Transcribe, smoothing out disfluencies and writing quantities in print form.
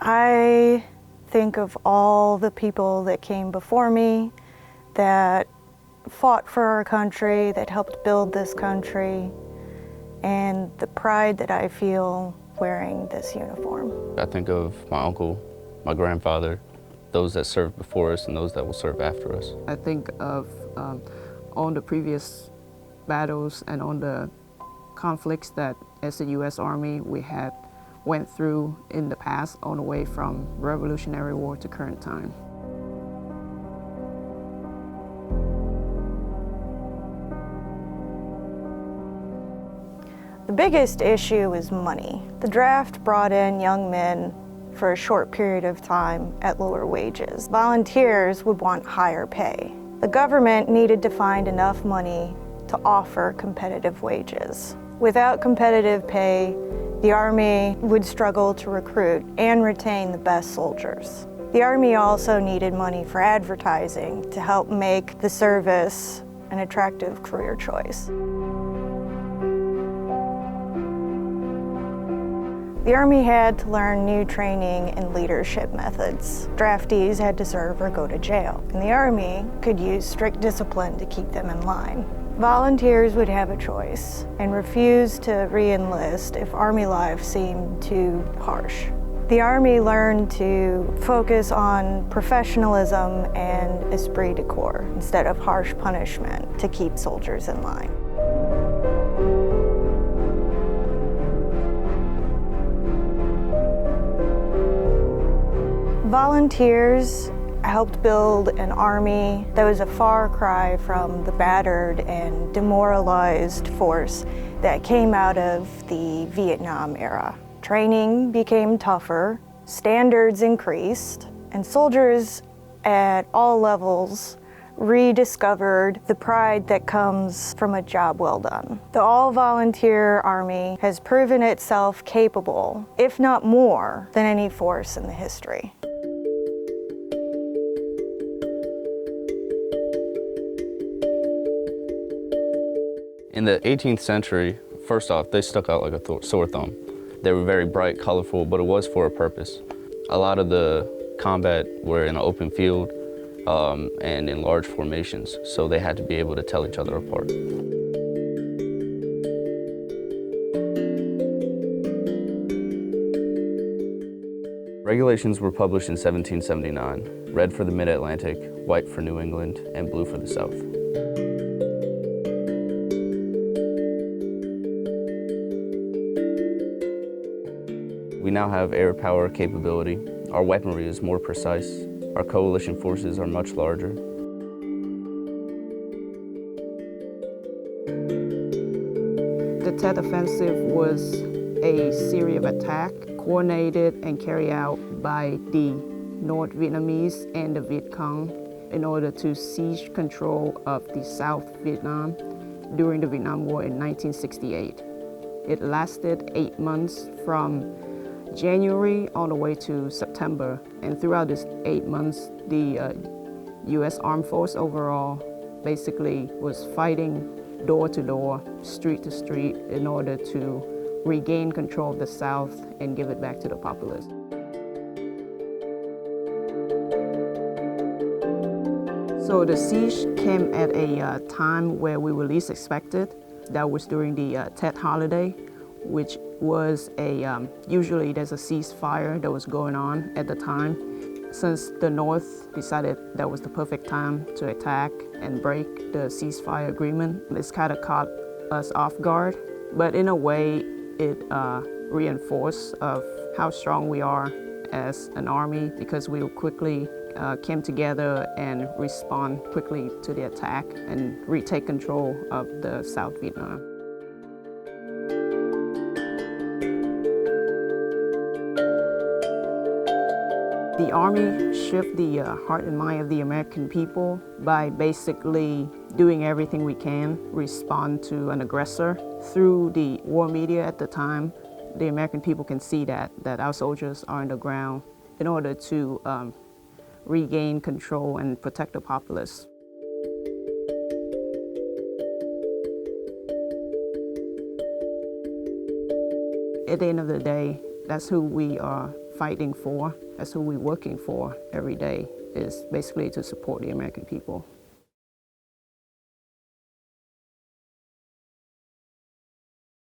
I think of all the people that came before me, that fought for our country, that helped build this country, and the pride that I feel wearing this uniform. I think of my uncle, my grandfather, those that served before us and those that will serve after us. I think of all the previous battles and all the conflicts that as the U.S. Army we had went through in the past, all the way from Revolutionary War to current time. The biggest issue is money. The draft brought in young men for a short period of time at lower wages. Volunteers would want higher pay. The government needed to find enough money to offer competitive wages. Without competitive pay, the Army would struggle to recruit and retain the best soldiers. The Army also needed money for advertising to help make the service an attractive career choice. The Army had to learn new training and leadership methods. Draftees had to serve or go to jail, and the Army could use strict discipline to keep them in line. Volunteers would have a choice and refuse to re-enlist if Army life seemed too harsh. The Army learned to focus on professionalism and esprit de corps instead of harsh punishment to keep soldiers in line. Volunteers helped build an army that was a far cry from the battered and demoralized force that came out of the Vietnam era. Training became tougher, standards increased, and soldiers at all levels rediscovered the pride that comes from a job well done. The all-volunteer Army has proven itself capable, if not more, than any force in the history. In the 18th century, first off, they stuck out like a sore thumb. They were very bright, colorful, but it was for a purpose. A lot of the combat were in an open field and in large formations, so they had to be able to tell each other apart. Regulations were published in 1779, red for the Mid-Atlantic, white for New England, and blue for the South. We now have air power capability. Our weaponry is more precise. Our coalition forces are much larger. The Tet Offensive was a series of attacks coordinated and carried out by the North Vietnamese and the Viet Cong in order to seize control of the South Vietnam during the Vietnam War in 1968. It lasted 8 months from January all the way to September, and throughout this 8 months, the U.S. Armed Force overall basically was fighting door to door, street to street, in order to regain control of the South and give it back to the populace. So the siege came at a time where we were least expected. That was during the Tet holiday, which was usually there's a ceasefire that was going on at the time. Since the North decided that was the perfect time to attack and break the ceasefire agreement, it's kind of caught us off guard. But in a way, it reinforced of how strong we are as an army, because we quickly came together and respond quickly to the attack and retake control of the South Vietnam. The Army shifted the heart and mind of the American people by basically doing everything we can, respond to an aggressor. Through the war media at the time, the American people can see that our soldiers are on the ground in order to regain control and protect the populace. At the end of the day, that's who we are fighting for, that's who we're working for every day, is basically to support the American people.